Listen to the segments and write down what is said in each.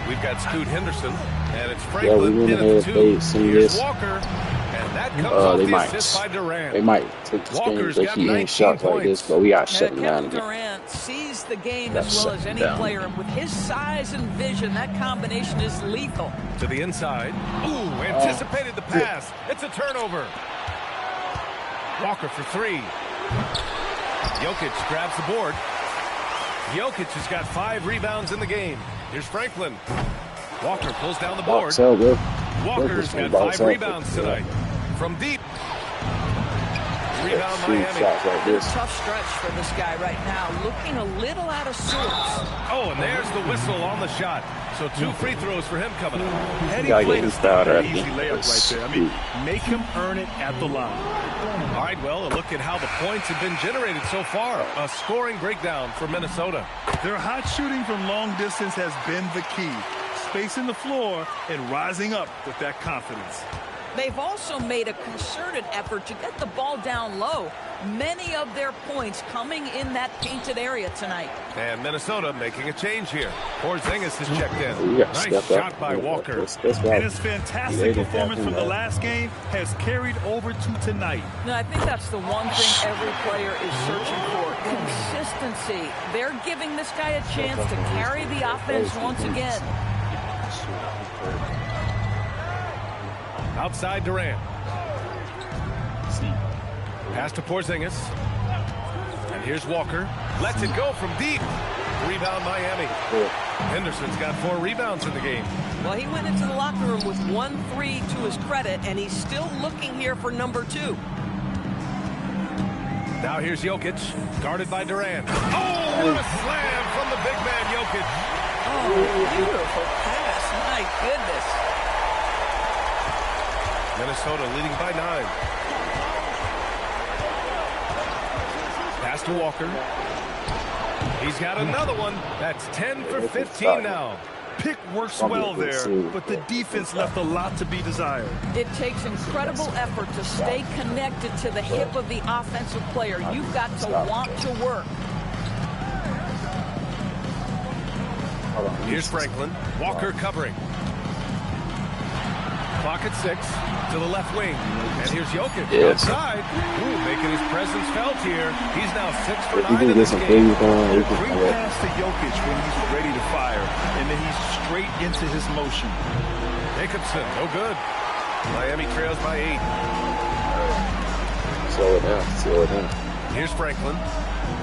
We've got Scoot Henderson, and it's Franklin in at the 2. Here's Walker, and that comes off the assist by Durant. They might take this game if they keep hitting shots like this, but we got to shut them down again. Durant sees the game as well as any player, and with his size and vision, that combination is lethal. To the inside. Ooh, anticipated the pass. It's a turnover. Walker for 3. Jokic grabs the board. Jokic has got 5 rebounds in the game. Here's Franklin. Walker pulls down the board. Walker's got 5 rebounds tonight. From deep. Rebound Miami. Tough stretch for this guy right now. Looking a little out of sorts. Oh, and there's the whistle on the shot. So 2 free throws for him coming up. And he played a easy layup right there. I mean, make him earn it at the line. All right, well, a look at how the points have been generated so far. A scoring breakdown for Minnesota. Their hot shooting from long distance has been the key. Spacing the floor and rising up with that confidence. They've also made a concerted effort to get the ball down low. Many of their points coming in that painted area tonight. And Minnesota making a change here. Porzingis has checked in. Nice shot by Walker. And his fantastic performance from the last game has carried over to tonight. No, I think that's the one thing every player is searching for. Consistency. They're giving this guy a chance to carry the offense once again. Outside Durant. Pass to Porzingis. And here's Walker. Lets it go from deep. Rebound Miami. Henderson's got 4 rebounds in the game. Well, he went into the locker room with 1 3 to his credit, and he's still looking here for number 2. Now here's Jokic, guarded by Durant. Oh, what a slam from the big man Jokic. Oh, beautiful pass. My goodness. Minnesota leading by 9. Pass to Walker. He's got another one. That's 10 for 15 now. Pick works well there, but the defense left a lot to be desired. It takes incredible effort to stay connected to the hip of the offensive player. You've got to want to work. Here's Franklin. Walker covering. Clock at 6 to the left wing. And here's Jokic outside. Ooh, making his presence felt here. He's now 6 for 9 in this game. Great pass to Jokic when he's ready to fire. And then he's straight into his motion. Jacobson, no good. Miami trails by 8. Slow it down. Slow it down. Here's Franklin.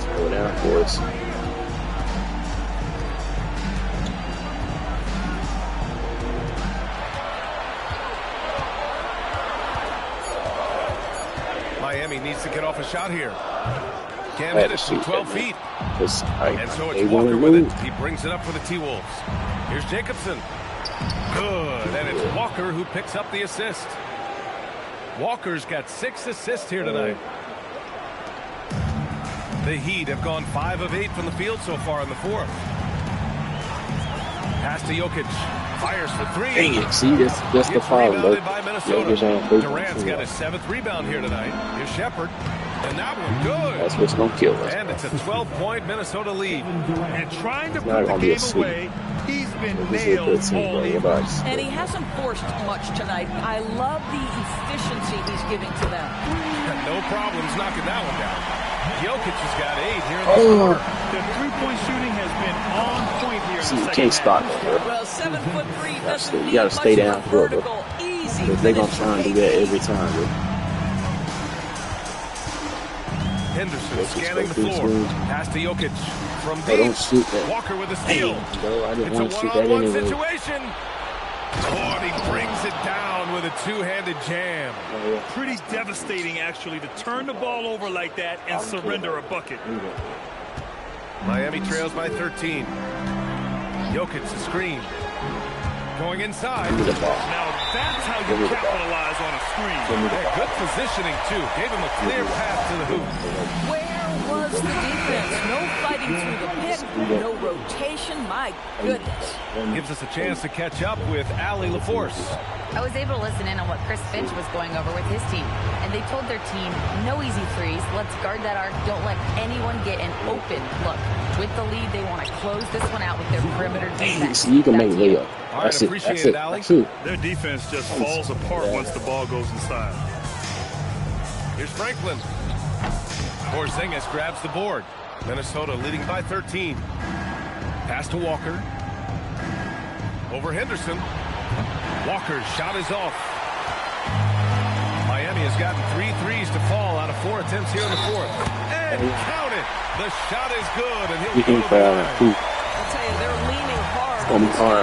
Slow it down, boys. Miami needs to get off a shot here. Can't hit it from 12 feet. And so it's Walker with it. He brings it up for the T-Wolves. Here's Jacobson. Good. And it's Walker who picks up the assist. Walker's got 6 assists here tonight. The Heat have gone 5 of 8 from the field so far in the 4th. Pass to Jokic. Fires for 3. Dang it. See, that's the problem, though. Durant's got his 7th rebound here tonight. Here's Shepard. And that one good. That's what's going to kill us. And it's a 12-point Minnesota lead. And trying to put the game away, he's been nailed all evening. And he hasn't forced much tonight. I love the efficiency he's giving to them. No problems knocking that one down. Jokic has got 8 here in the quarter. The three-point shooting has been on point here. See, you can't stop it, bro. Well, 7'3" doesn't need you got to stay down, bro. Easy. They're going to try and do that every time, bro. Henderson scanning the floor. Pass to Jokic from deep. Don't shoot that. Walker with a steal. I didn't want to shoot It's a that one-on-one anyway. situation. Oh, and he brings it down with a 2-handed jam. Pretty devastating, actually, to turn the ball over like that and surrender a bucket. Miami trails by 13. Jokic the screen. Going inside. Now that's how you capitalize on a screen. Yeah, good positioning, too. Gave him a clear path to the hoop. Where was the defense? No fighting running through the pick, no rotation. My goodness. Gives us a chance to catch up with Allie LaForce. I was able to listen in on what Chris Finch was going over with his team, and they told their team, no easy threes, let's guard that arc, don't let anyone get an open look. With the lead, they want to close this one out with their perimeter defense. You can make layup. That's it. That's it. That's it. Their defense just falls apart once the ball goes inside. Here's Franklin. Porzingis grabs the board. Minnesota leading by 13. Pass to Walker. Over Henderson. Walker's shot is off. Miami has gotten 3 threes to fall out of 4 attempts here in the fourth. And count it. The shot is good, and he'll go to the line. I'll tell you, they're leaning hard.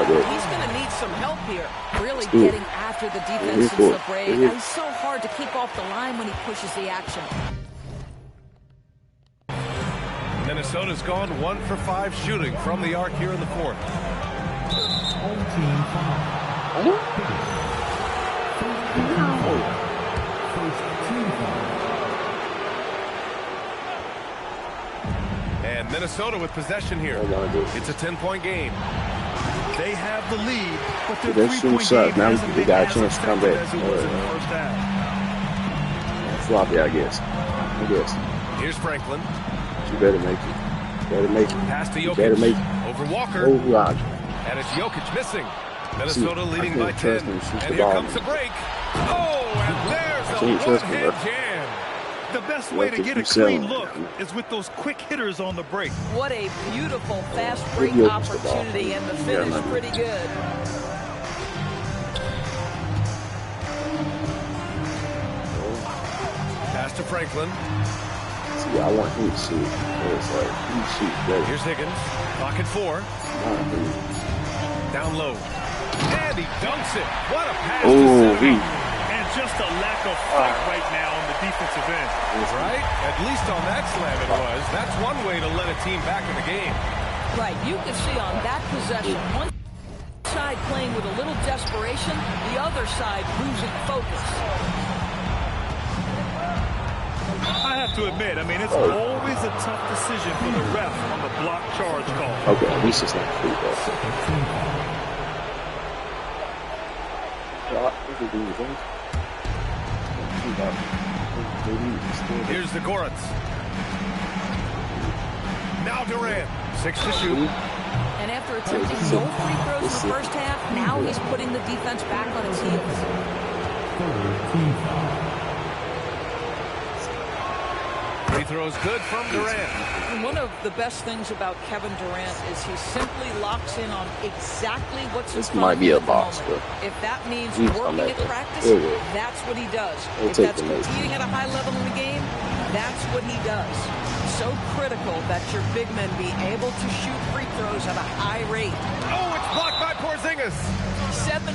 He's going to need some help here. Really getting after the defense since the break. And it's so hard to keep off the line when he pushes the action. Minnesota's gone 1 for 5 shooting from the arc here in the fourth. And Minnesota with possession here. It's a 10-point game. They have the lead, but their 3-point game now hasn't they been got a as chance to come effective back. as it was in the first half. Sloppy, I guess. Here's Franklin. You better make it. Pass to Jokic. Better make it. Over Walker. Oh, Roger. And it's Jokic missing. Minnesota leading by 10. And here comes the break. Oh, and there's a one-hand jam. The best way to get a clean look is with those quick hitters on the break. What a beautiful fast break opportunity, and the finish pretty good. Pass to Franklin. See, I want him to shoot. It's like, he shoots better. Here's Higgins. Clock at 4. Down low. And he dunks it. What a pass to center. And just a lack of fight right now on the defensive end. Right? At least on that slam it was. That's one way to let a team back in the game. Right. You can see on that possession, one side playing with a little desperation, the other side losing focus. I have to admit, I mean, it's always a tough decision for the ref on the block charge call. Okay, at least it's not free throw. Here's the Goretz. Now Durant. 6 to shoot. And after attempting no free throws in the first half, now he's putting the defense back on its heels. Free throws good from Durant. And one of the best things about Kevin Durant is he simply locks in on exactly what's in front of him. This might be a box, but if that means working at practice, that's what he does. If that's competing at a high level in the game, that's what he does. So critical that your big men be able to shoot free throws at a high rate. Oh, it's blocked by Porzingis. 7.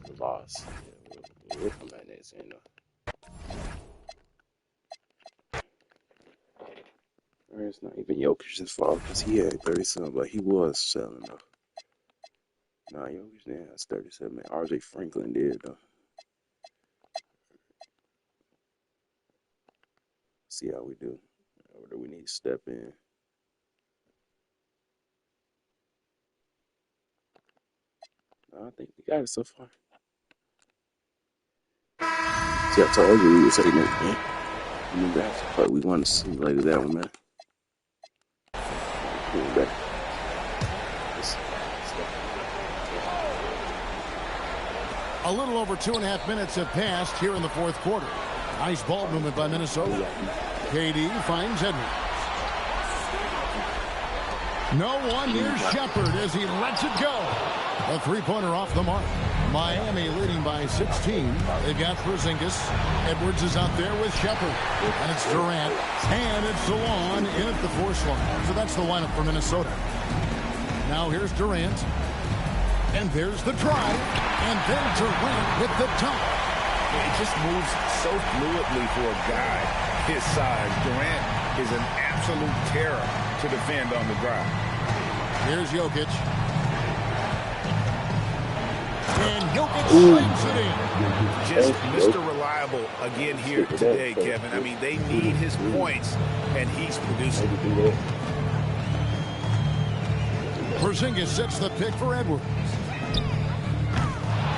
The loss. We'll come back next, you know. It's not even Jokic's fault because he had 37, but he was selling though. Nah, Jokic didn't have 37. RJ Franklin did though. See how we do. Or do we need to step in? No, I think we got it so far. See, I told you we would say that, man. That's what we want to see later that one, man. A little over 2.5 minutes have passed here in the fourth quarter. Nice ball movement by Minnesota. KD finds Edwards. No one near Shepard as he lets it go. A three-pointer off the mark. Miami leading by 16. They've got Porzingis. Edwards is out there with Shepard. And it's Durant. And it's DeLon in at the force line. So that's the lineup for Minnesota. Now here's Durant. And there's the drive. And then Durant with the dunk. It just moves so fluidly for a guy his size. Durant is an absolute terror to defend on the drive. Here's Jokic. And Jokic slams it in. Just Mr. Reliable again here today, Kevin. I mean, they need his points, and he's producing. Porzingis sets the pick for Edwards.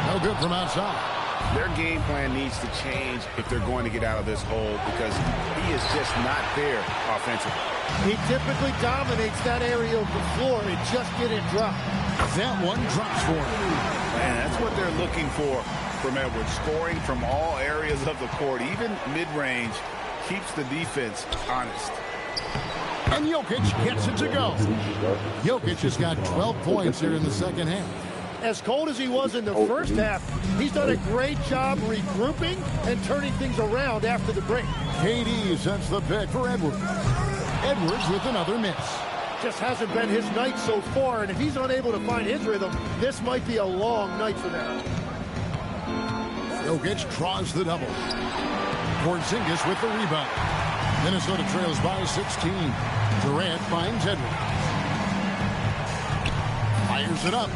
No good from outside. Their game plan needs to change if they're going to get out of this hole because he is just not there offensively. He typically dominates that area of the floor and just get it dropped. That one drops for him. Man, that's what they're looking for from Edwards. Scoring from all areas of the court, even mid-range, keeps the defense honest. And Jokic gets it to go. Jokic has got 12 points here in the second half. As cold as he was in the first half, he's done a great job regrouping and turning things around after the break. KD sends the pick for Edwards. Edwards with another miss. Just hasn't been his night so far, and if he's unable to find his rhythm, this might be a long night for them. Jokic draws the double. Porzingis with the rebound. Minnesota trails by 16. Durant finds Edwards. Fires it up.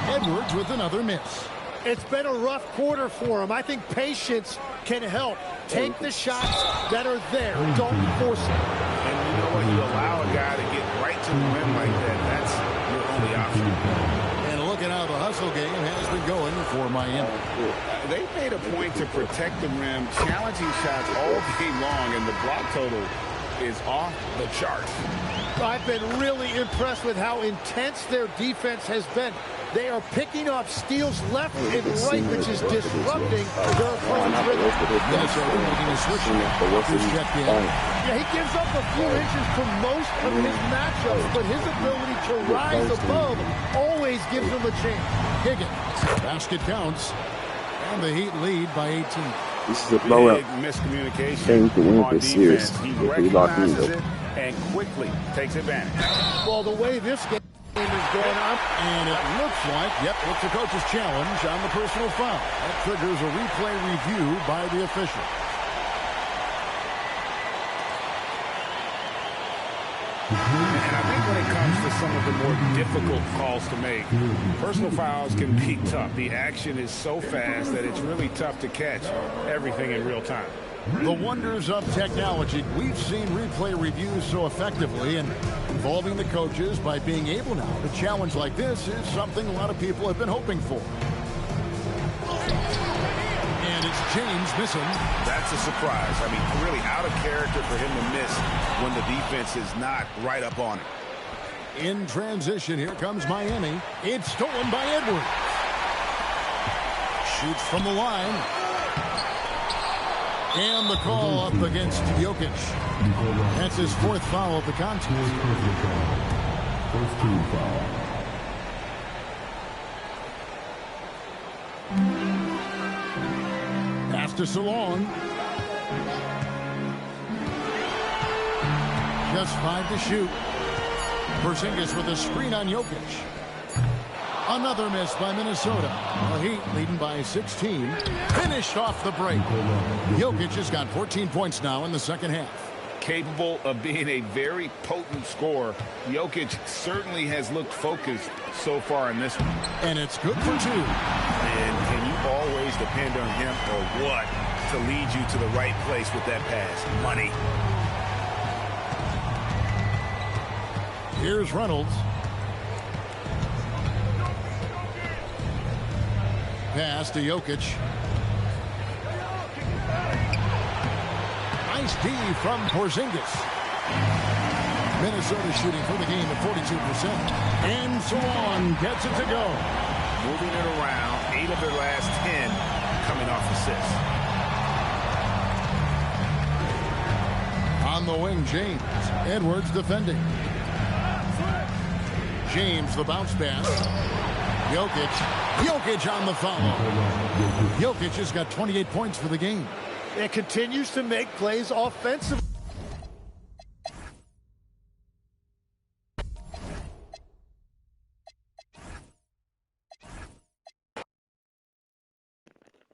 Edwards with another miss. It's been a rough quarter for him. I think patience can help. Take the shots that are there. Don't force it. And you know what? You allow a guy to get right to the rim like that. That's your only option. And look at how the hustle game has been going for Miami. They made a point to protect the rim, challenging shots all game long, and the block total is off the charts. I've been really impressed with how intense their defense has been. They are picking up steals left and right, which is disrupting their opponent's rhythm. Minnesota making a switch. Yeah, he gives up a few inches to most of his matchups, but his ability to rise above always gives him a chance. Higgins, basket counts, and the Heat lead by 18. This is a blowout. Big miscommunication He can win on this series defense. He if we lock in, recognizes though. it and quickly takes advantage. Well, the way this game is going on, And it looks like, it's the coach's challenge on the personal foul. That triggers a replay review by the official. And I think when it comes to some of the more difficult calls to make, personal fouls can be tough. The action is so fast that it's really tough to catch everything in real time. The wonders of technology. We've seen replay reviews so effectively, and involving the coaches by being able now to challenge like this is something a lot of people have been hoping for. And it's James missing. That's a surprise. I mean, really out of character for him to miss when the defense is not right up on him. In transition, here comes Miami. It's stolen by Edwards. Shoots from the line. And the call up against Jokic. That's his fourth foul of the contest. First team foul. Pass to Salon. Just 5 to shoot. Porzingis with a screen on Jokic. Another miss by Minnesota. The Heat leading by 16. Finished off the break. Jokic has got 14 points now in the second half. Capable of being a very potent scorer, Jokic certainly has looked focused so far in this one. And it's good for 2. And can you always depend on him or what to lead you to the right place with that pass? Money. Here's Reynolds. Pass to Jokic. Nice D from Porzingis. Minnesota shooting for the game at 42%. And Salon gets it to go. Moving it around. 8 of their last 10 coming off assists. On the wing, James. Edwards defending. James, the bounce pass. Jokic on the foul. Jokic has got 28 points for the game. it continues to make plays offensively.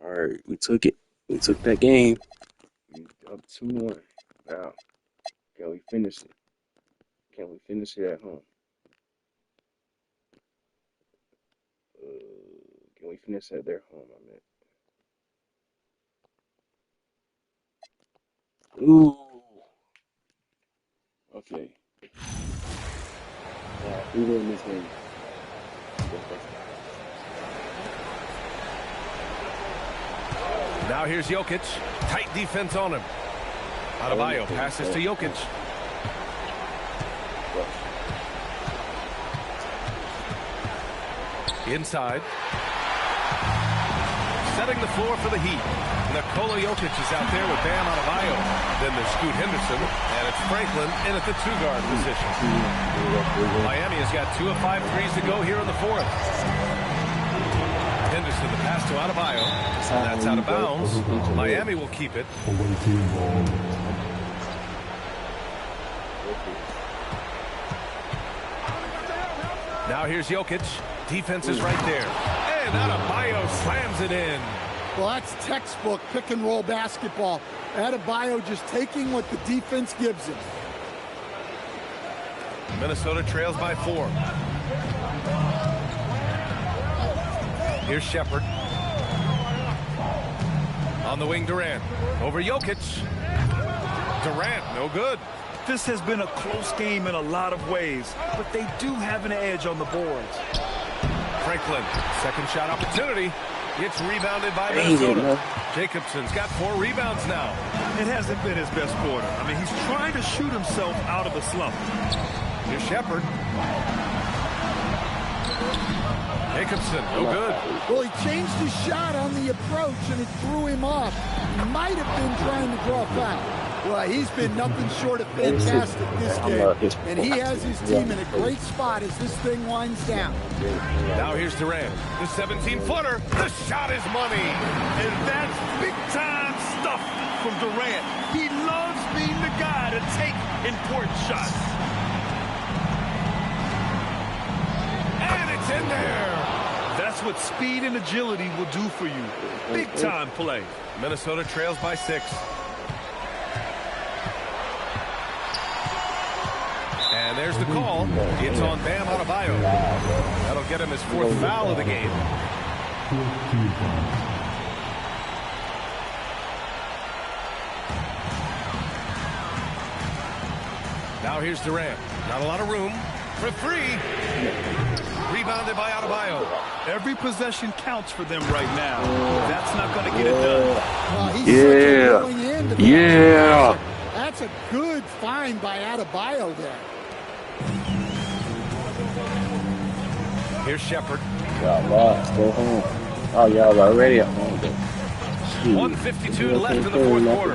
All right, we took it. We took that game. We up 2-1. Now, can we finish it? Can we finish it at home? Can we finish at their home? I meant. Ooh. Okay. Yeah. We win this game. Now here's Jokic. Tight defense on him. Adebayo passes to Jokic. Inside. Setting the floor for the Heat. Nikola Jokic is out there with Bam Adebayo. Then there's Scoot Henderson, and it's Franklin in at the two-guard position. Miami has got 2 of 5 threes to go here in the fourth. Henderson, the pass to Adebayo. That's out of bounds. Miami will keep it. Now here's Jokic. Defense is right there. And Adebayo slams it in. Well, that's textbook pick-and-roll basketball. Adebayo just taking what the defense gives him. Minnesota trails by 4. Here's Shepherd. On the wing, Durant. Over Jokic. Durant, no good. This has been a close game in a lot of ways, but they do have an edge on the boards. Franklin, second shot opportunity. It's rebounded by Minnesota. Jacobson's got 4 rebounds now. It hasn't been his best quarter. I mean, he's trying to shoot himself out of the slump. Here's Shepherd. Jacobson, no good. Well, he changed his shot on the approach, and it threw him off. He might have been trying to draw foul. Well, he's been nothing short of fantastic this game, and he has his team in a great spot as this thing winds down. Now here's Durant, the 17-footer. The shot is money. And that's big-time stuff from Durant. He loves being the guy to take important shots. And it's in there. That's what speed and agility will do for you. Big-time play. Minnesota trails by 6. And there's the call. It's on Bam Adebayo. That'll get him his 4th foul of the game. Now here's Durant. Not a lot of room for 3. Rebounded by Adebayo. Every possession counts for them right now. That's not going to get it done. Yeah. That's a good find by Adebayo there. Here's Shepherd. Y'all lost. Go home. Oh, y'all already at home. 1:52 left in the 4th quarter.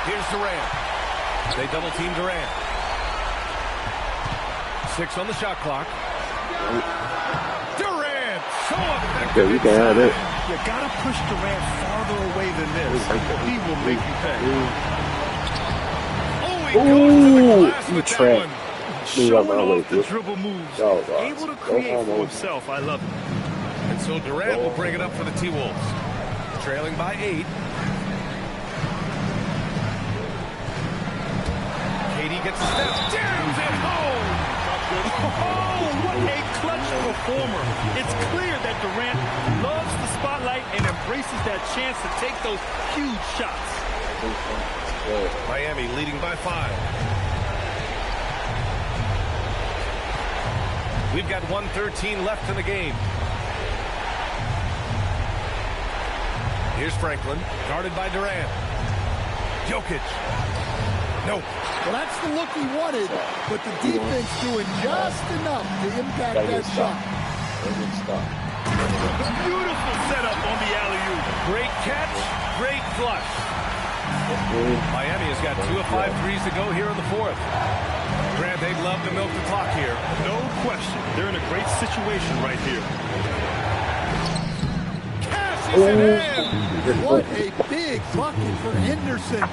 Here's Durant. They double team Durant. 6 on the shot clock. Durant, so effective. Okay, you can have it. You gotta push Durant farther away than this. He will make you pay. Oh, he goes to the glass with that one. Showing off the dribble moves. Able to create for himself. I love it. And so Durant will bring it up for the T-Wolves. Trailing by 8. KD gets a step. Jams it home. Oh, what a clutch performer. It's clear that Durant loves the spotlight and embraces that chance to take those huge shots. Miami leading by 5. We've got 1:13 left in the game. Here's Franklin, guarded by Durant. Jokic. No. Well, that's the look he wanted, but the defense doing just enough to impact that shot. Beautiful setup on the alley-oop. Great catch, great flush. Miami has got 2 of 5 threes to go here in the 4th. Grant, they'd love to milk the clock here. No question. They're in a great situation right here. Cashes it in. What a big bucket for Henderson.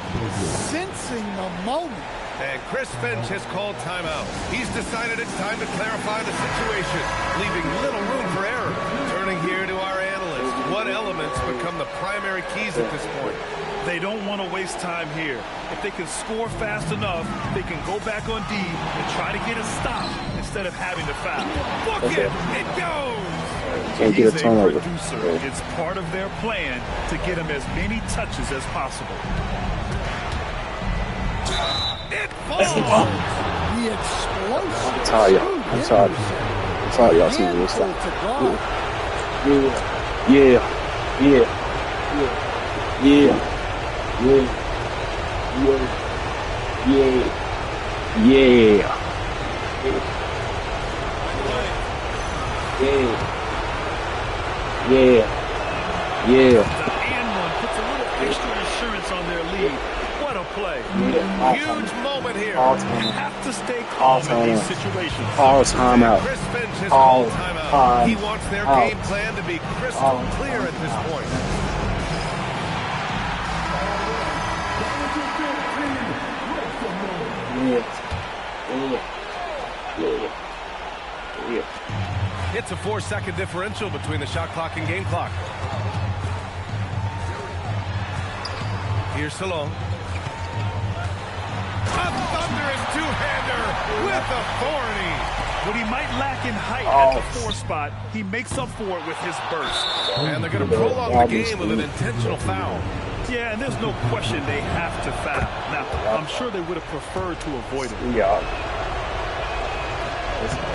Sensing the moment. And Chris Finch has called timeout. He's decided it's time to clarify the situation, leaving little room for error. Turning here to our analysts. What elements become the primary keys at this point? They don't want to waste time here. If they can score fast enough, they can go back on D and try to get a stop instead of having to foul. Book it! It goes! He's a producer. It's part of their plan to get him as many touches as possible. It falls. The explosive. I'm tired. I'm sorry, y'all see me. The and one puts a little extra insurance on their lead. What a play. Huge moment here. You have to stay calm in these situations. All timeout. Chris Finch has All called timeout. time He wants their out. game plan to be crystal clear at this point. It's a 4-second differential between the shot clock and game clock. Here's Salone. A thunderous two-hander with authority. What he might lack in height at the 4 spot, he makes up for it with his burst. And they're going to prolong the game with an intentional foul. Yeah, and there's no question they have to foul. Now, I'm sure they would have preferred to avoid it.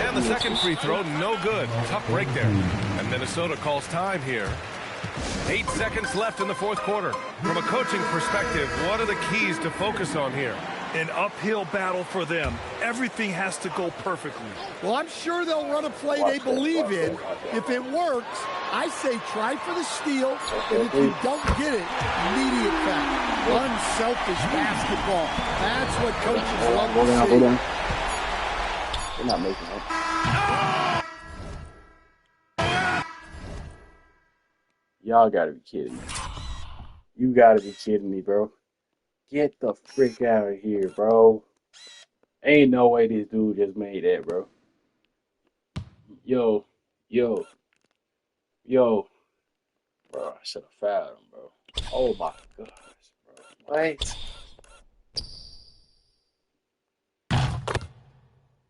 And the second free throw, no good. Tough break there. And Minnesota calls time here. 8 seconds left in the fourth quarter. From a coaching perspective, what are the keys to focus on here? An uphill battle for them. Everything has to go perfectly. Well, I'm sure they'll run a play they believe in. If it works, I say try for the steal, and if you don't get it, immediate foul. Unselfish basketball. That's what coaches love to see. They're not making it. Y'all gotta be kidding me. You gotta be kidding me, bro. Get the frick out of here, bro. Ain't no way this dude just made that, bro. Yo. Bro, I should have fouled him, bro. Oh my gosh, bro. What?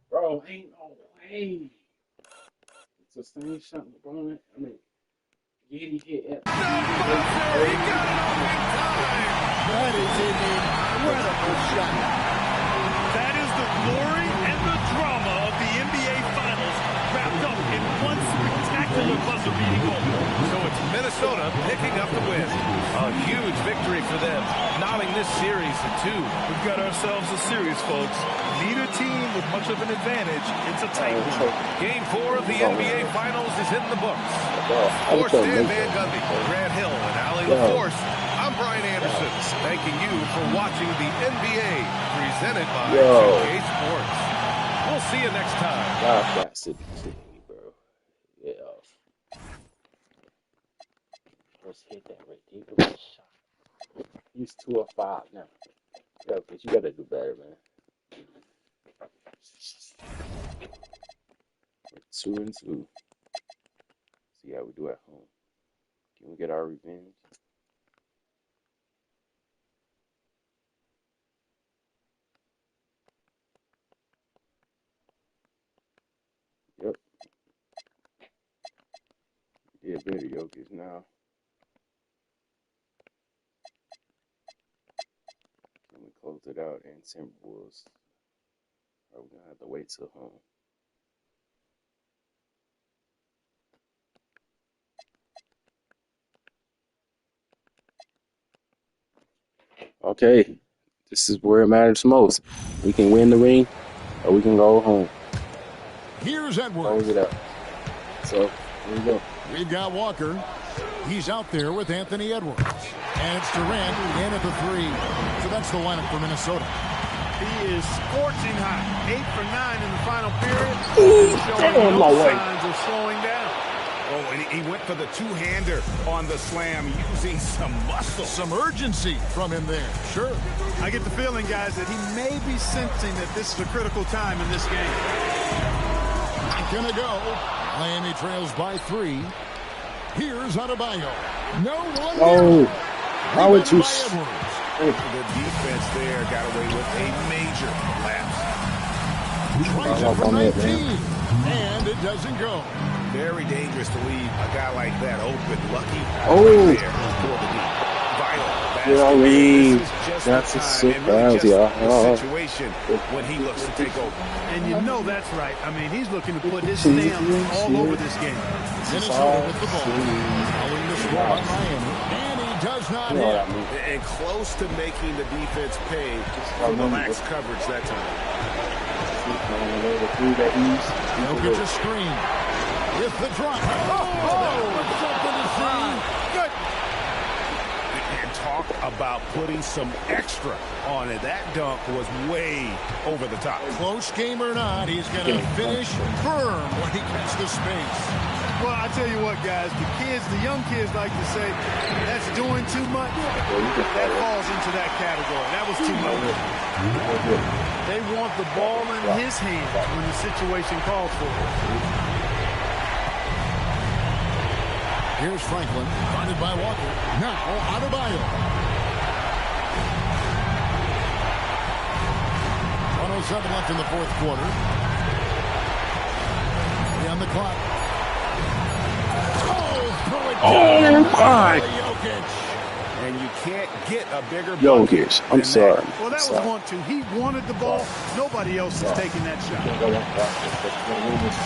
Bro, ain't no way. It's the same shot, bro. I mean, Giddy hit it. That is an incredible shot. That is the glory and the drama of the NBA Finals wrapped up in one spectacular buzzer-beating moment. So it's Minnesota picking up the win. A huge victory for them, knotting this series at 2. We've got ourselves a series, folks. Neither team with much of an advantage. It's a tight one. Game 4 of the NBA Finals is in the books. For Stan Van Gundy, Grant Hill, and Allie LaForce, I'm Brian Anderson, thanking you for watching the NBA presented by 2K Sports. We'll see you next time. Y'all got to be kidding me, bro. Yeah. Let's hit that ridiculous shot. He's 2 of 5 now. Yo, but you gotta do better, man. 2 and 2. See how we do at home. Can we get our revenge? Yep. Yeah, better Jokic now. Can we close it out in Timberwolves? Or are we gonna have to wait till home? Okay, this is where it matters most. We can win the ring, or we can go home. Here's Edwards. Close it up. So, here we go. We've got Walker. He's out there with Anthony Edwards. And it's Durant in at the 3. So that's the lineup for Minnesota. He is scorching hot. 8 for 9 in the final period. Showing no signs of slowing down. Oh, and he went for the two-hander on the slam using some muscle. Some urgency from him there. Sure. I get the feeling, guys, that he may be sensing that this is a critical time in this game. Gonna go. Miami trails by 3. Here's Adebayo. No one. Oh, how would you? The defense there got away with a major lapse. Tries it for 19, and it doesn't go. Very dangerous to leave a guy like that open. Lucky Oh. there for the deep. Vital You know what I mean? That's a sick bounce, y'all. Situation when he looks to take over. And you know that's right. I mean, he's looking to put his stamp all over this game. Minnesota with the ball. Following the score by Miami. And he does not hit. And close to making the defense pay for the lax coverage that time. Jokic a screen. With the drop. That's something to see. Good. And talk about putting some extra on it. That dunk was way over the top. Close game or not, he's going to finish firm when he gets the space. Well, I tell you what, guys, the young kids like to say, that's doing too much. That falls into that category. That was too much. They want the ball in his hand when the situation calls for it. Here's Franklin, guarded by Walker. Now, Adebayo. 1:07 left in the fourth quarter. On the clock. Oh, my. And you can't get a bigger Jokic. I'm sorry. Well, that was 1-2. He wanted the ball. Nobody else is taking that shot.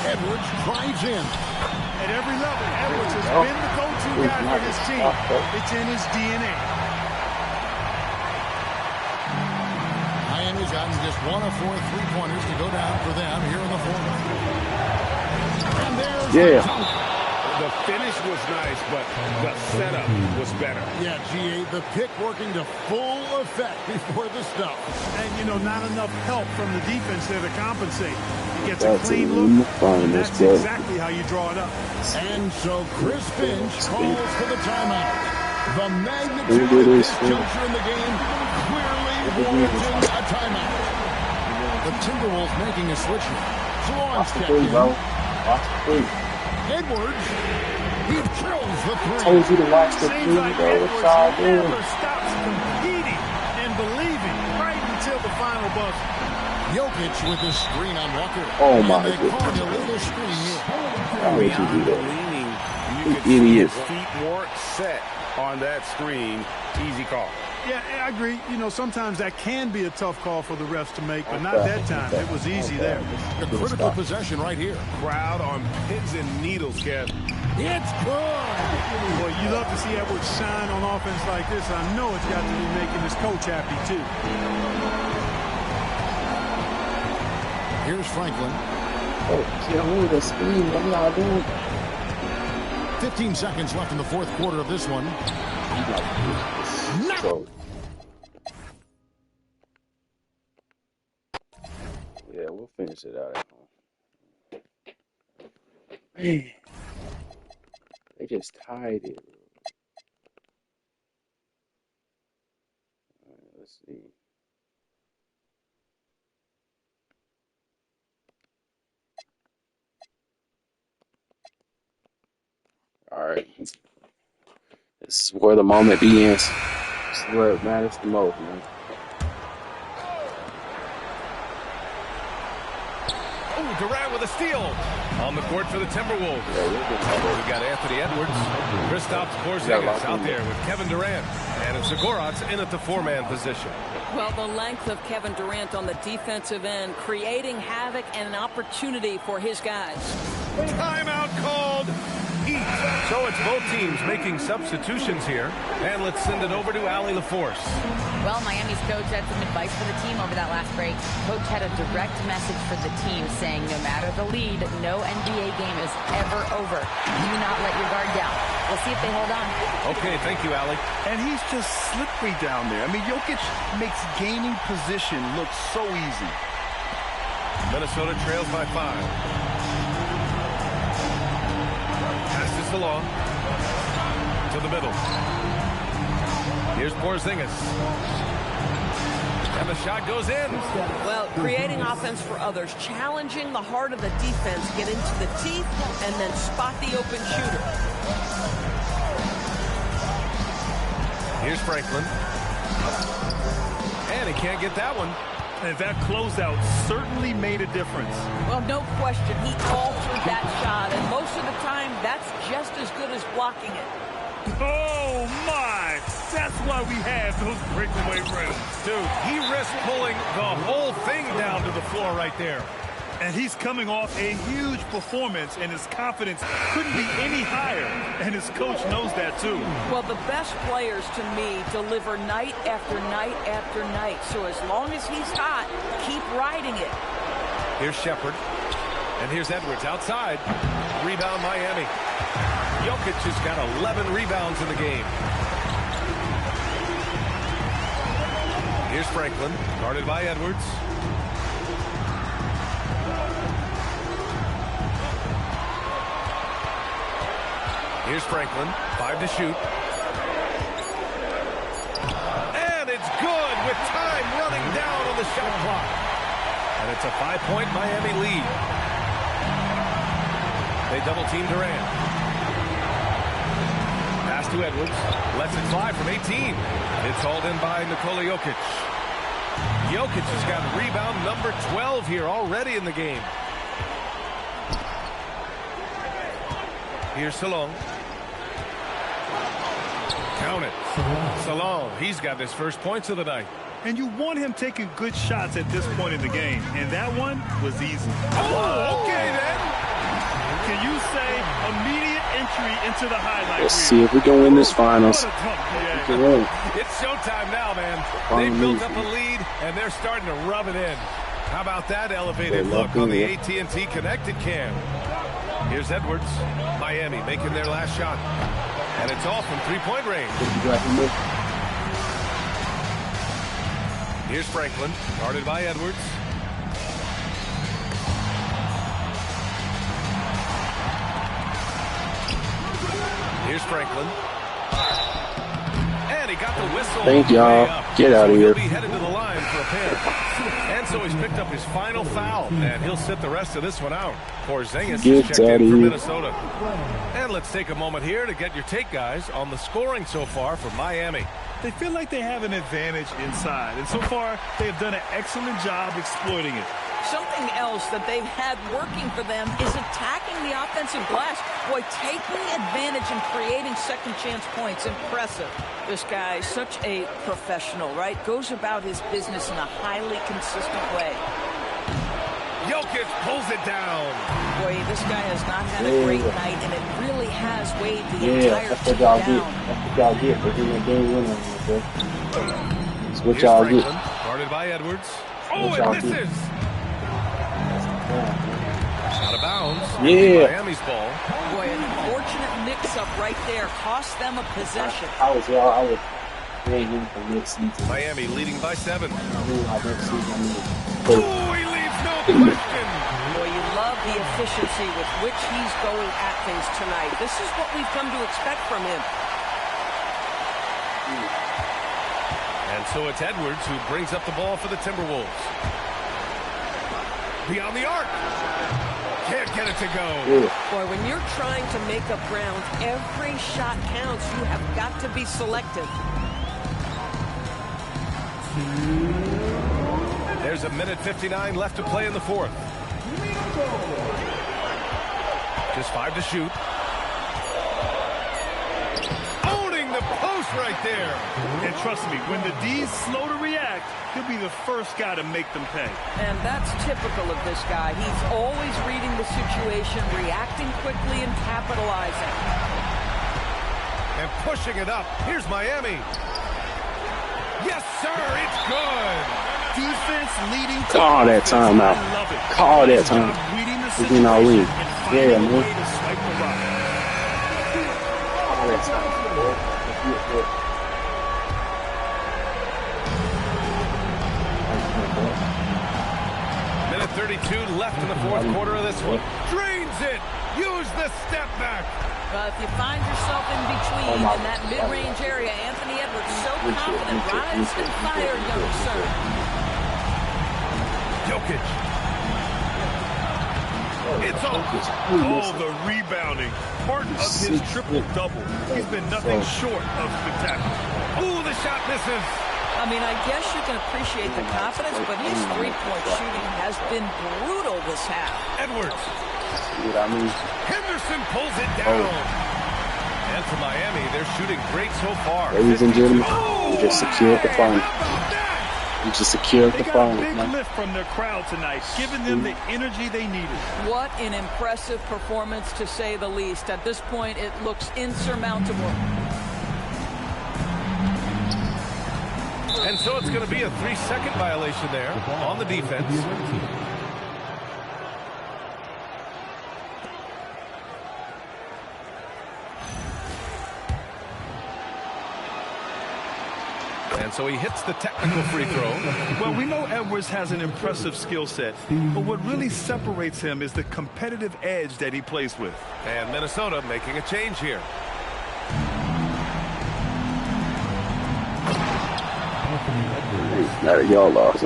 Edwards drives in. At every level, Edwards has been the go-to guy for this team. It's in his DNA. Miami's gotten just 1 of 4 3-pointers to go down for them here in the fourth. And there's the finish was nice, but the setup was better. Yeah, GA, the pick working to full effect before the stuff. And, you know, not enough help from the defense there to compensate. He gets a clean look, and that's exactly how you draw it up. And so Chris Finch calls for the timeout. The magnitude of this juncture in the game clearly warranting a timeout. The Timberwolves making a switch here. Watch the three, bro. Watch the three. Edwards, he drills the three. Told you to watch the three, bro. What y'all doing? Never stops competing and believing right until the final buzzer. Jokic with the screen on Walker. Oh my goodness! How would you do that? You could see his feet weren't set on that screen. Easy call. Yeah, I agree. You know, sometimes that can be a tough call for the refs to make, but not that time. It was easy there. A critical possession right here. Crowd on pins and needles, Kev. It's good. Boy, you love to see Edwards shine on offense like this. I know it's got to be making his coach happy, too. Here's Franklin. Oh, see, the screen. What y'all doing? 15 seconds left in the fourth quarter of this one. So, yeah, we'll finish it out at home. Man, they just tied it. All right, let's see. All right. This is where the moment begins. This is where it matters the most, man. Oh, Durant with a steal. On the court for the Timberwolves. We got Anthony Edwards. Kristaps Porzingis out there with Kevin Durant. And Zagorat's in at the four-man position. Well, the length of Kevin Durant on the defensive end, creating havoc and an opportunity for his guys. Timeout called. So it's both teams making substitutions here. And let's send it over to Allie LaForce. Well, Miami's coach had some advice for the team over that last break. Coach had a direct message for the team saying no matter the lead, no NBA game is ever over. Do not let your guard down. We'll see if they hold on. Okay, thank you, Allie. And he's just slippery down there. I mean, Jokic makes gaining position look so easy. Minnesota trails by 5. Passes along to the middle. Here's Porzingis. And the shot goes in. Well, creating offense for others, challenging the heart of the defense, get into the teeth, and then spot the open shooter. Here's Franklin. And he can't get that one. And that closeout certainly made a difference. Well, no question. He altered that shot, and most of the time, that's just as good as blocking it. Oh, my. That's why we have those breakaway rims. Dude, he risked pulling the whole thing down to the floor right there. And he's coming off a huge performance, and his confidence couldn't be any higher. And his coach knows that, too. Well, the best players, to me, deliver night after night after night. So as long as he's hot, keep riding it. Here's Shepard. And here's Edwards outside. Rebound Miami. Jokic has got 11 rebounds in the game. Here's Franklin, guarded by Edwards. Here's Franklin, 5 to shoot. And it's good with time running down on the shot clock. And it's a 5-point Miami lead. They double-team Durant. Pass to Edwards. Lets it fly from 18. It's hauled in by Nikola Jokic. Jokic has got rebound number 12 here already in the game. Here's Salon. Count it. Salon, he's got his first points of the night. And you want him taking good shots at this point in the game. And that one was easy. Oh, okay then. Can you say immediate entry into the highlight? Let's see if we can win this finals. It's showtime now, man. They built up a lead, and they're starting to rub it in. How about that elevated look on the AT&T Connected Cam? Here's Edwards. Miami making their last shot. And it's off from three-point range. Here's Franklin, guarded by Edwards. Here's Franklin. And he got the whistle. Thank y'all. Get out of here. He'll be headed to the line for a pair. And so he's picked up his final foul, and he'll sit the rest of this one out. Porzingis is checked in for Minnesota. And let's take a moment here to get your take, guys, on the scoring so far for Miami. They feel like they have an advantage inside, and so far they have done an excellent job exploiting it. Something else that they've had working for them is attacking the offensive glass. Boy, taking advantage and creating second chance points. Impressive. This guy, such a professional, right? Goes about his business in a highly consistent way. Jokic pulls it down. Boy, this guy has not had a great night, and it really has weighed the entire team down. That's what y'all get. They're game winning. That's what y'all get. Guarded by Edwards. Oh, it misses. Out of bounds. Yeah. Miami's ball. Boy, an unfortunate mix-up right there. Cost them a possession. I was paying him for next season. Miami leading by 7. Next season, oh, he leaves no question. Boy, you love the efficiency with which he's going at things tonight. This is what we've come to expect from him. And so it's Edwards who brings up the ball for the Timberwolves. Beyond the arc. Can't get it to go. Boy, when you're trying to make up ground, every shot counts. You have got to be selective. There's a minute 59 left to play in the fourth. Just 5 to shoot. Owning the post right there. And trust me, when the D's slow to react, he'll be the first guy to make them pay. And that's typical of this guy. He's always reading the situation, reacting quickly, and capitalizing. And pushing it up. Here's Miami. Yes, sir. It's good. Defense leading. Call that timeout. Call that time. We're getting our win. Yeah, man. Call that time. Minute 32 left in the fourth quarter of this one. Drains it. Use the step back. If you find yourself in between in that mid-range area, Anthony Edwards so confident. Rise and fire, young sir. Jokic. It's off. Oh, the rebounding. Part of his triple-double. He's been nothing short of spectacular. Ooh, the shot misses. I mean, I guess you can appreciate the confidence, but his three-point shooting has been brutal this half. Edwards. You know what I mean? Henderson pulls it down. And for Miami, they're shooting great so far. Ladies and gentlemen, we just secured the final. We just secured the final. They got a big lift from their crowd tonight, giving them the energy they needed. What an impressive performance, to say the least. At this point, it looks insurmountable. And so it's going to be a 3-second violation there on the defense. And so he hits the technical free throw. Well, we know Edwards has an impressive skill set, but what really separates him is the competitive edge that he plays with. And Minnesota making a change here. Y'all lost.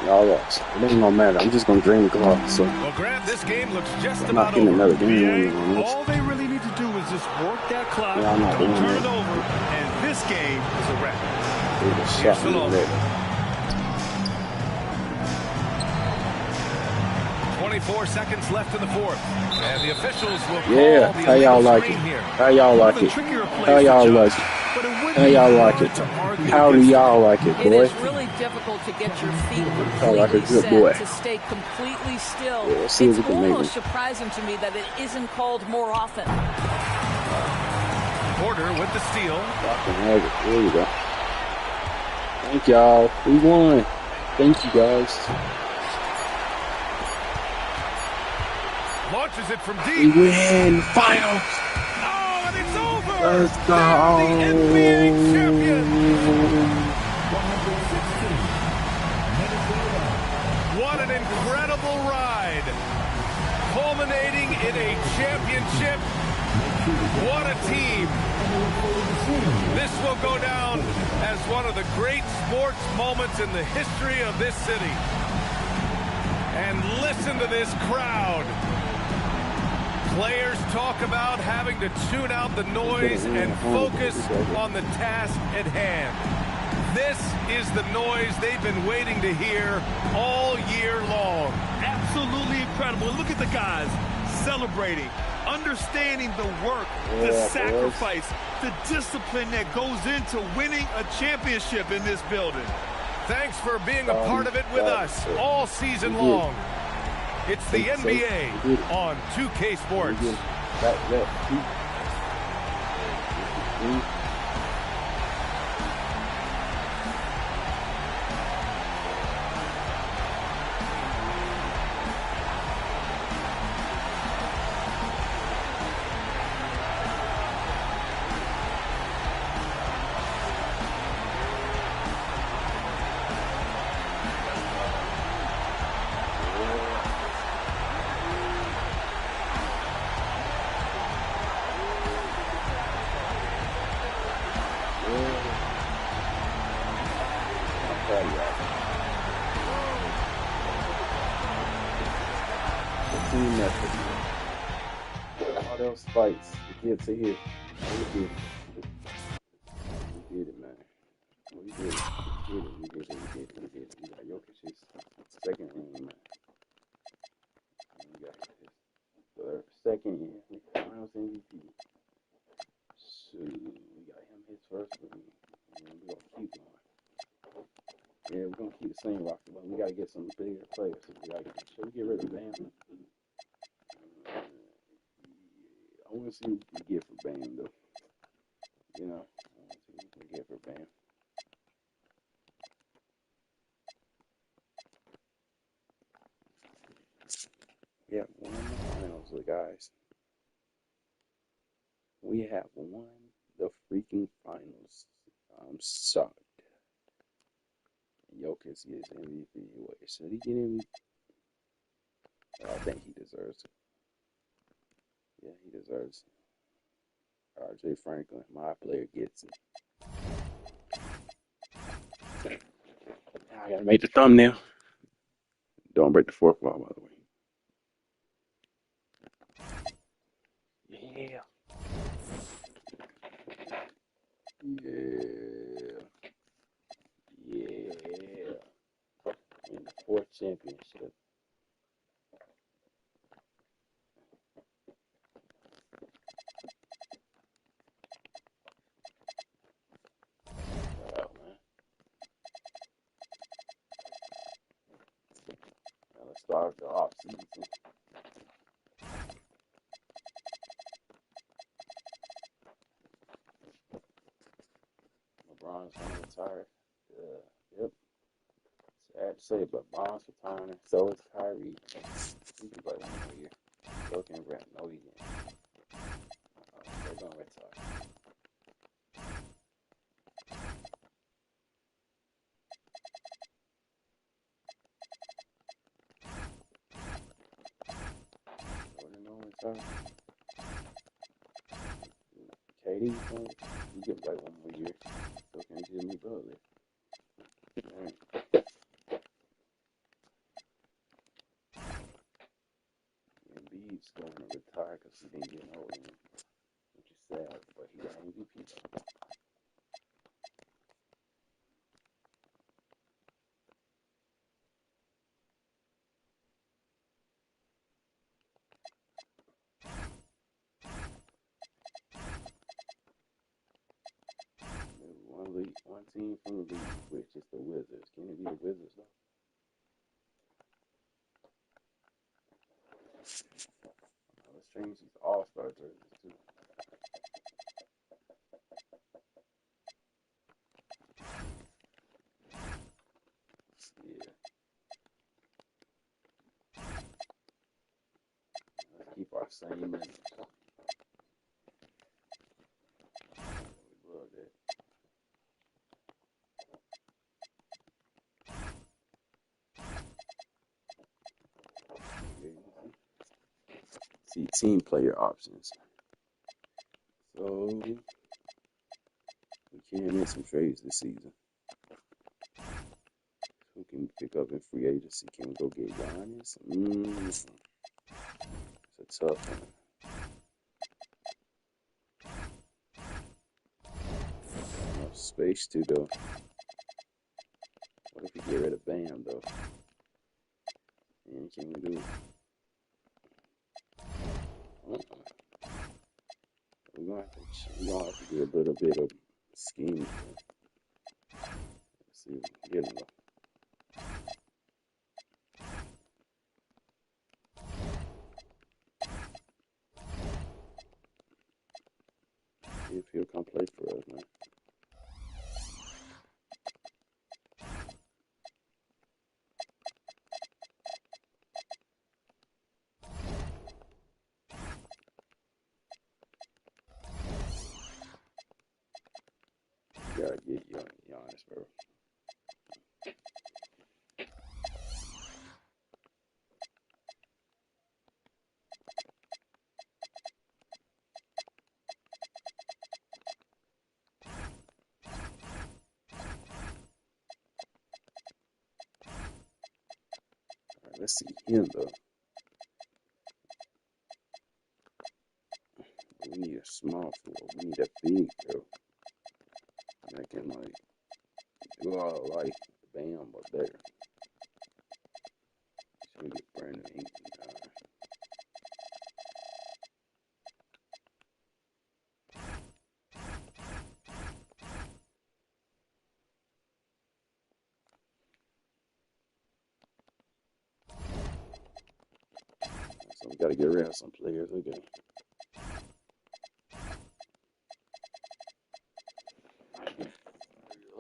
Y'all lost. It ain't gonna matter. I'm just gonna drain the clock. So. Well, Grant, this game looks just I'm about not getting over. another game. All they really need to do is just work that clock, yeah, don't turn it over, and this game is a wrap. Here's Salon. 24 seconds left in the fourth. And the officials will call the how y'all like it? here. How y'all like it? How y'all like it? How y'all like it? How do y'all like it, boy? It is really difficult to get your feet completely set, to stay completely still. Yeah, it's almost surprising to me that it isn't called more often. Porter with the steal. There you go. Thank y'all. We won. Thank you, guys. Launches it from We deep. win. Finals. Oh, and it's over. Let's go. They're the NBA champions. What an incredible ride. Culminating in a championship. What a team. This will go down as one of the great sports moments in the history of this city. And listen to this crowd. Players talk about having to tune out the noise and focus on the task at hand. This is the noise they've been waiting to hear all year long. Absolutely incredible. Look at the guys celebrating, understanding the work, the sacrifice, the discipline that goes into winning a championship in this building. Thanks for being a part of it with us all season long. It's the NBA on 2K Sports. All those fights to get to here. We did it, man. We did it. We got Jokic's second ring, man. We got his second year. Finals MVP. So we got him his first ring. And we're gonna keep going. Yeah, we're gonna keep the same roster, but we gotta get some bigger players. Should we get rid of Bam? I want to see what we get for Bam, though. You know, I want to see what we get for Bam. Yeah, won the finals, guys. We have won the freaking finals. I'm shocked. Jokic gets MVP. Wait, should he get MVP? I think he deserves it. Yeah, he deserves it. RJ Franklin, my player, gets it. I gotta make the thumbnail. Don't break the fourth wall, by the way. Yeah. In the fourth championship. start the offseason. LeBron's going to retire. Yep. Sad to say, but Bron's retiring. So is Kyrie. He can play 1 more year. So can Brent. No, he didn't. They're going to retire. Jordan going to retire. KD, he can play 1 more year. So can Jimmy Butler. Embiid's going to retire because he didn't get old, which is sad, but he got MVP though. One team from the league, which is the Wizards. Can it be the Wizards though? Let's change these All-Star jerseys too. Yeah. Let's keep our same image. We love that. See team player options. So we can make some trades this season. Who can pick up in free agency? Can we go get Giannis? It's a tough one. Enough space too though. What if we get rid of Bam though? And can we do? We're gonna have to do a little bit of scheming. Let's see if we can get him though. See if he'll come play for us, man. You gotta get Giannis, bro. Alright, let's see him though. We need a small forward. We need a big bro. That can like do all like Bam but better. Should we get Brandon Ingram? So we gotta get rid of some players again.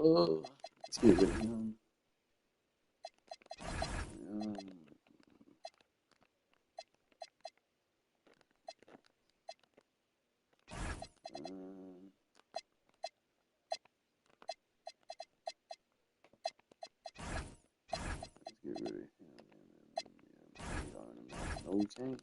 Let's get rid of him. Let's get rid of him. No, we can't.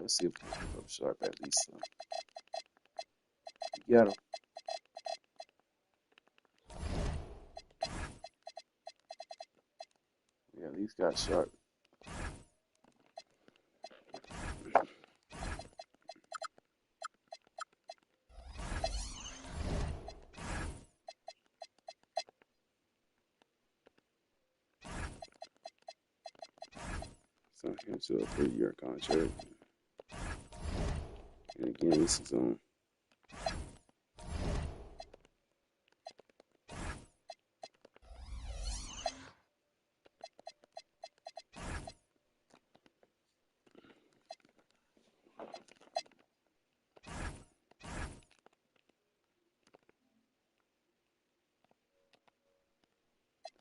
Let's see if we can pick up Sharp at least. You got him. We at least got Sharp. Signed him to a 3-year contract. And again, this is on.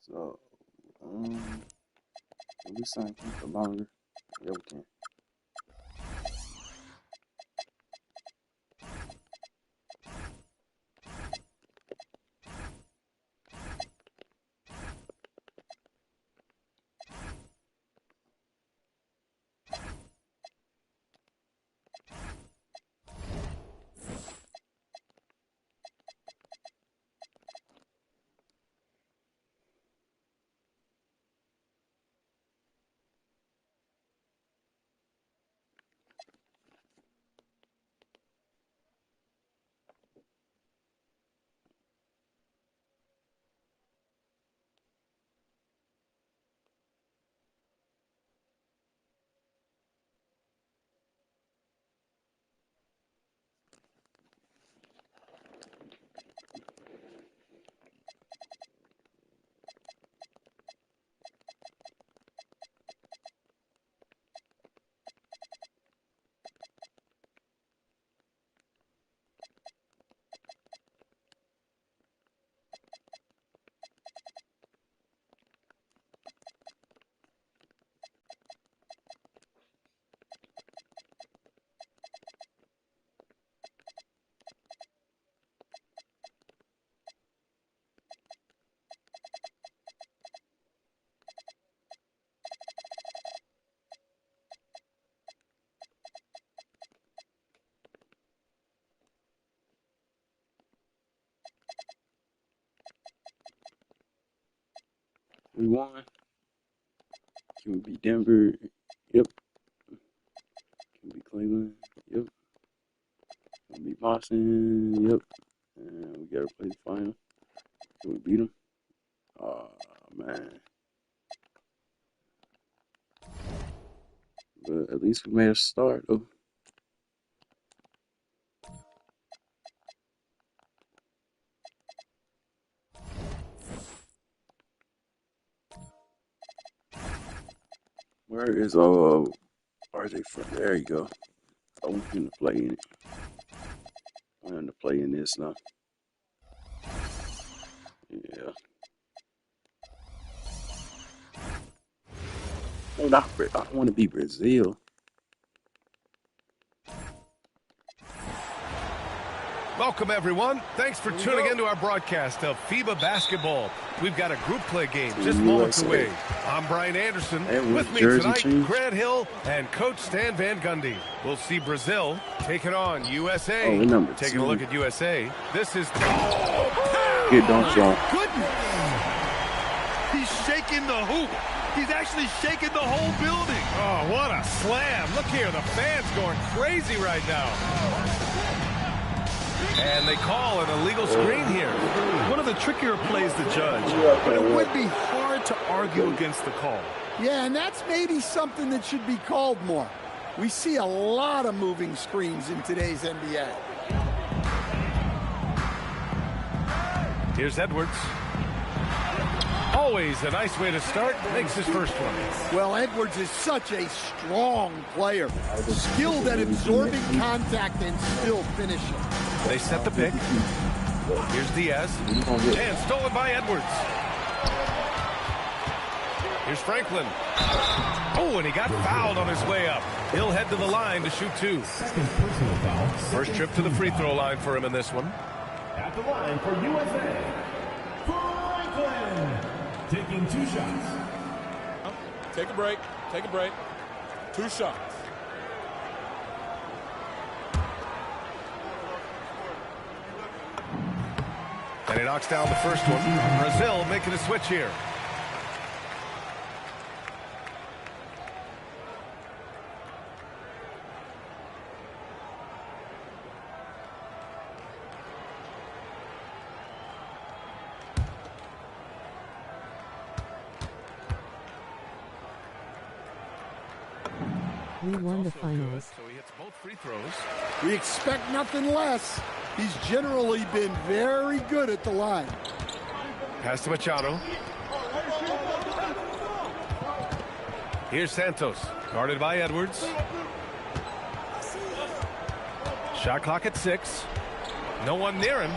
So, can we sign him for longer? Yeah, we can. We won. Can we beat Denver? Yep. Can we beat Cleveland? Yep. Can we beat Boston? Yep. And we gotta play the final. Can we beat them? Oh, man. But at least we made a start, though. Where is RJ from? There you go. I want him to play in it. I want him to play in this now. Yeah. Oh, not I don't want to be Brazil. Welcome, everyone. Thanks for tuning into our broadcast of FIBA basketball. We've got a group play game just moments away. I'm Brian Anderson. With me tonight, Grant Hill and Coach Stan Van Gundy. We'll see Brazil taking on USA. Taking a look at USA. This is... Good dunk, Sean. Goodness. He's shaking the hoop. He's actually shaking the whole building. Oh, what a slam. Look here, the fans going crazy right now. And they call an illegal screen here. One of the trickier plays to judge, but it would be hard to argue against the call. Yeah, and that's maybe something that should be called more. We see a lot of moving screens in today's NBA. Here's Edwards. Always a nice way to start. Makes his first one. Well, Edwards is such a strong player. Skilled at absorbing contact and still finishing. They set the pick. Here's Diaz. And stolen by Edwards. Here's Franklin. Oh, and he got fouled on his way up. He'll head to the line to shoot two. First trip to the free throw line for him in this one. At the line for USA, Franklin. Taking 2 shots. Take a break. Take a break. 2 shots. And he knocks down the first one. Brazil making a switch here. We won the finals. So he hits both free free throws. We expect nothing less. He's generally been very good at the line. Pass to Machado. Here's Santos, guarded by Edwards. Shot clock at 6. No one near him.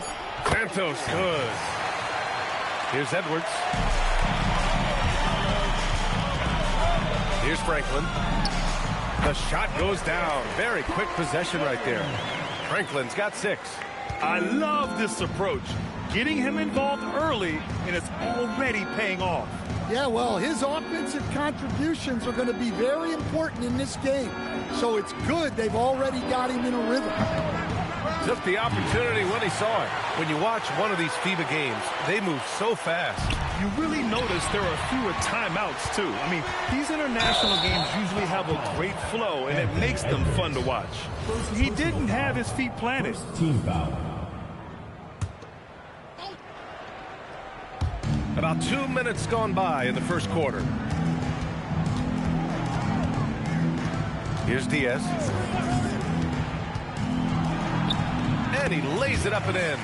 Santos, good. Here's Edwards. Here's Franklin. The shot goes down. Very quick possession right there. Franklin's got 6. I love this approach. Getting him involved early, and it's already paying off. Yeah, well, his offensive contributions are going to be very important in this game. So it's good they've already got him in a rhythm. Took the opportunity when he saw it. When you watch one of these FIBA games, they move so fast. You really notice there are fewer timeouts, too. I mean, these international games usually have a great flow, and it makes them fun to watch. He didn't have his feet planted. Team foul. About 2 minutes gone by in the first quarter. Here's Diaz. And he lays it up and in.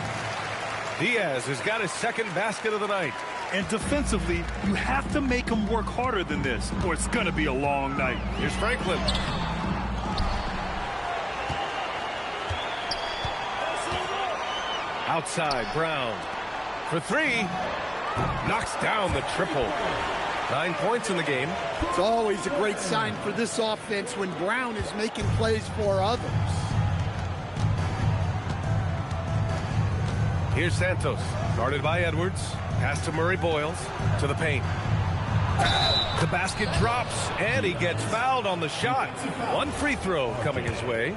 Diaz has got his second basket of the night. And defensively, you have to make him work harder than this, or it's going to be a long night. Here's Franklin. Outside, Brown. For 3. Knocks down the triple. 9 points in the game. It's always a great sign for this offense when Brown is making plays for others. Here's Santos, guarded by Edwards. Pass to Murray Boyles, to the paint. The basket drops, and he gets fouled on the shot. 1 free throw coming his way.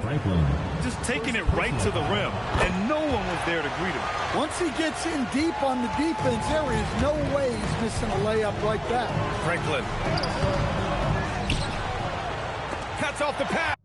Just taking it right to the rim, and no one was there to greet him. Once he gets in deep on the defense, there is no way he's missing a layup like that. Franklin. Cuts off the pass.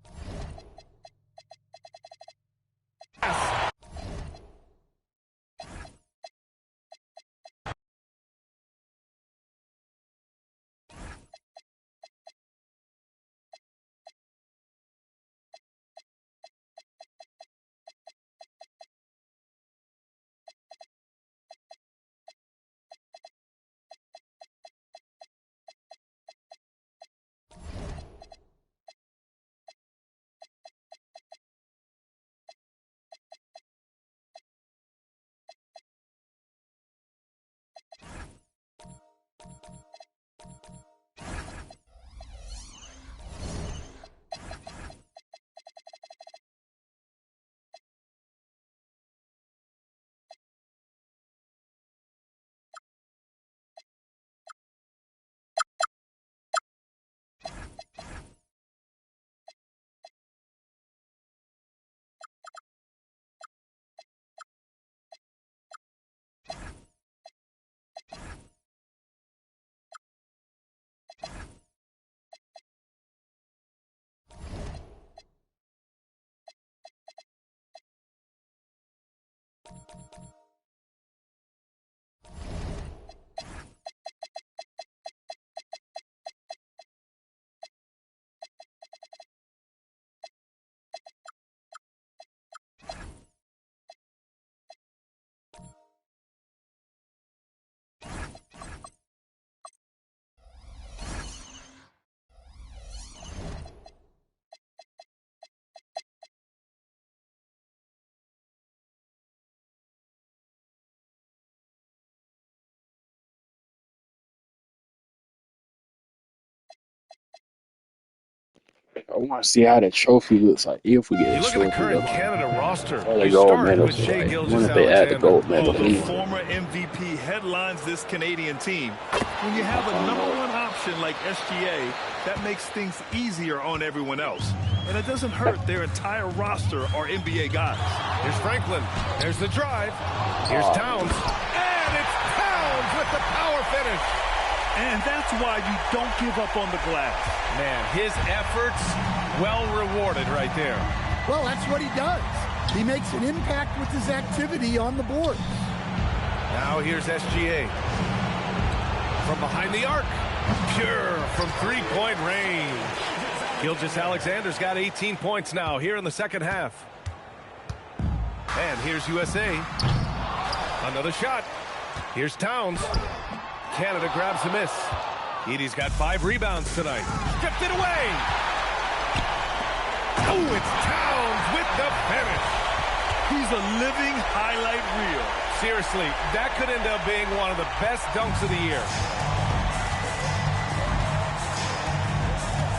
I want to see how that trophy looks like if we get a trophy. You look at the current Canada roster. The gold medals. Like, when if they add the gold medal? The former MVP headlines this Canadian team. When you have a #1 option like SGA, that makes things easier on everyone else. And it doesn't hurt their entire roster are NBA guys. Here's Franklin. There's the drive. Here's Towns. And it's Towns with the power finish. And that's why you don't give up on the glass. Man, his efforts well rewarded right there. Well, that's what he does. He makes an impact with his activity on the board. Now here's SGA. From behind the arc. Pure from three-point range. Gilgeous-Alexander's got 18 points now here in the second half. And here's USA. Another shot. Here's Towns. Canada grabs the miss. Edey's got 5 rebounds tonight. Stripped it away. Oh, it's Towns with the finish. He's a living highlight reel. Seriously, that could end up being one of the best dunks of the year.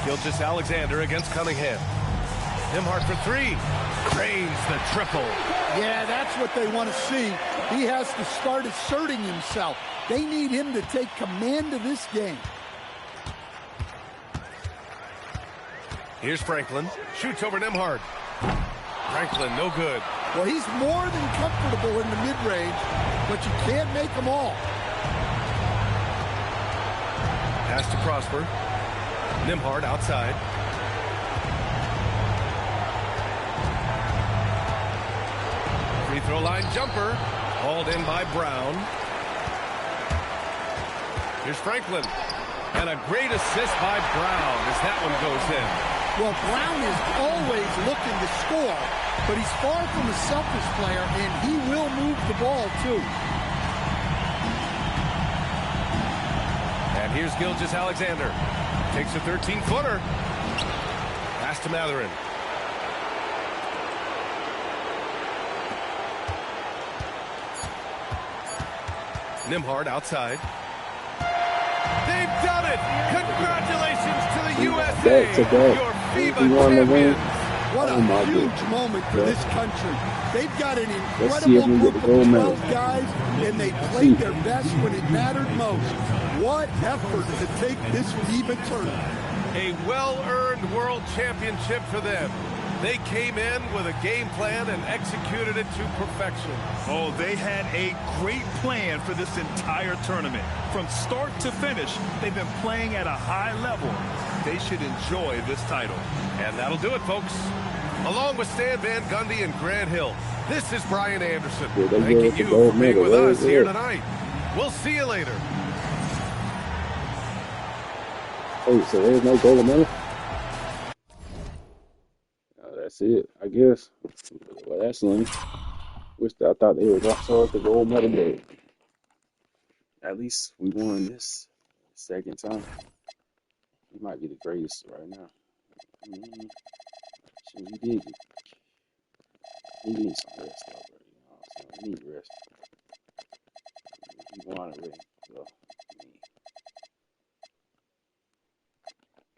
Gilgeous-Alexander against Cunningham. Nembhard for 3. Drains the triple. Yeah, that's what they want to see. He has to start asserting himself. They need him to take command of this game. Here's Franklin. Shoots over Nembhard. Franklin, no good. Well, he's more than comfortable in the mid-range, but you can't make them all. Pass to Prosper. Nembhard outside. Free throw line jumper. Hauled in by Brown. Here's Franklin. And a great assist by Brown as that one goes in. Well, Brown is always looking to score, but he's far from a selfish player, and he will move the ball, too. And here's Gilgeous-Alexander. Takes a 13-footer. Pass to Mathurin. Nembhard outside. They've done it! Congratulations to the USA! Your FIBA champions! What a huge moment for this country. They've got an incredible group of 12 guys, and they played their best when it mattered most. What effort to take this FIBA tournament. A well-earned world championship for them. They came in with a game plan and executed it to perfection. Oh, they had a great plan for this entire tournament. From start to finish, they've been playing at a high level. They should enjoy this title. And that'll do it, folks. Along with Stan Van Gundy and Grant Hill, this is Brian Anderson. Thanking you for being with us here tonight. We'll see you later. Oh, so there's no goal medal? That's it, I guess. Well, that's lame. I thought they would show us the gold medal, but at least we won this second time. He might be the greatest right now. So he did. He needs some rest, though, bro. You know what I'm saying? He needs rest. He won already, so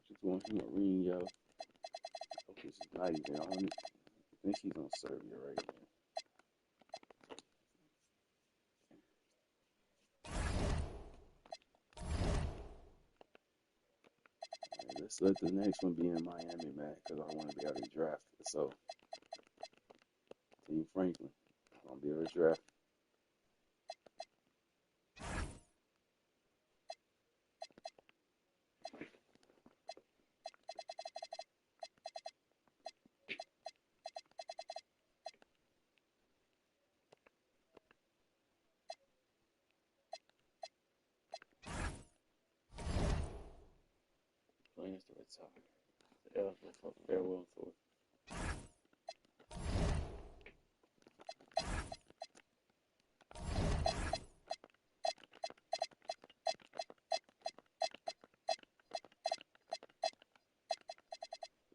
just want him a ring, yo. This is not even on it. I think he's gonna serve you right now. Let's let the next one be in Miami, man, because I want to be able to draft it. So, Team Franklin, I'm gonna be able to draft. Plans to retire. The eligible for farewell tour.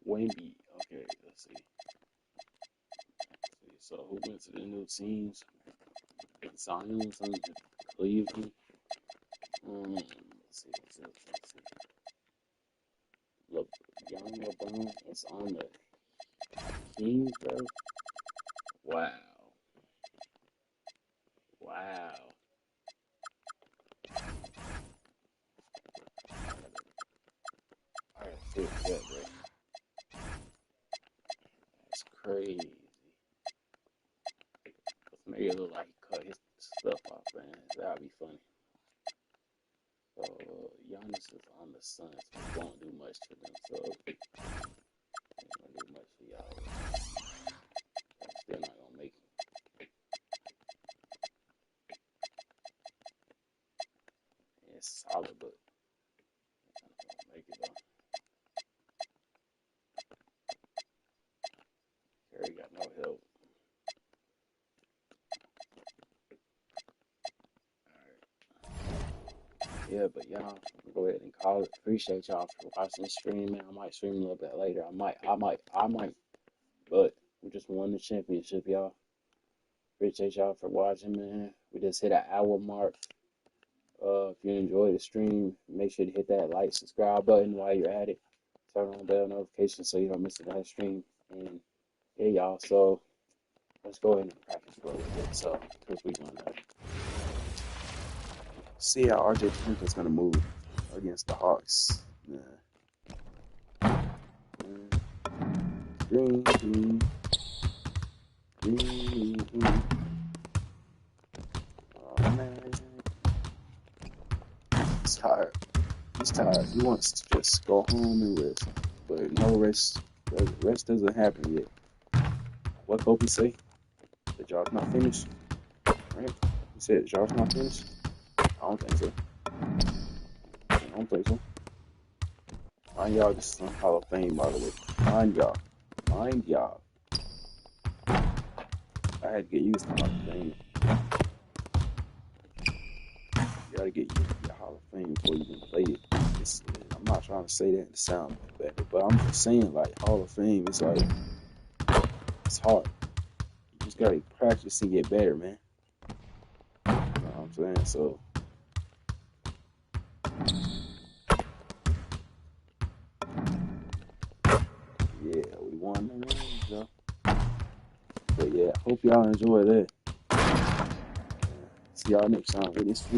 Wemby. Okay, let's see. So who went to the new teams? Zion, Cleveland. Let's see. Look, young LeBron is on the Kings, bro. Wow. I gotta fix that, bro. That's crazy. Maybe it look like he cut his stuff off, man. That'd be funny. So, Giannis is on the Suns. It won't do much for them, so it won't do much for y'all. I'm still not gonna make it. It's solid, but I'm not gonna make it though. Yeah, but y'all go ahead and call it. Appreciate y'all for watching the stream, man. I might stream a little bit later. I might. But we just won the championship, y'all. Appreciate y'all for watching, man. We just hit an hour mark. If you enjoyed the stream, make sure to hit that like, subscribe button while you're at it. Turn on bell notifications so you don't miss the next stream. And yeah, y'all. So let's go ahead and practice for a little bit. So because we want to see how RJ Temple's gonna move against the Hawks. Green. Oh man. He's tired. He wants to just go home and rest. But no rest. Rest doesn't happen yet. What Kobe say? The job's not finished. Right? He said the job's not finished? I don't think so. I don't think so. Mind y'all, this is on Hall of Fame, by the way. Mind y'all. I had to get used to Hall of Fame. You gotta get used to your Hall of Fame before you can play it. I'm not trying to say that to sound better, but I'm just saying, like, Hall of Fame is like, it's hard. You just gotta practice and get better, man. You know what I'm saying? So, yeah, we won the rings, though. But yeah, hope y'all enjoy that. See y'all next time with this.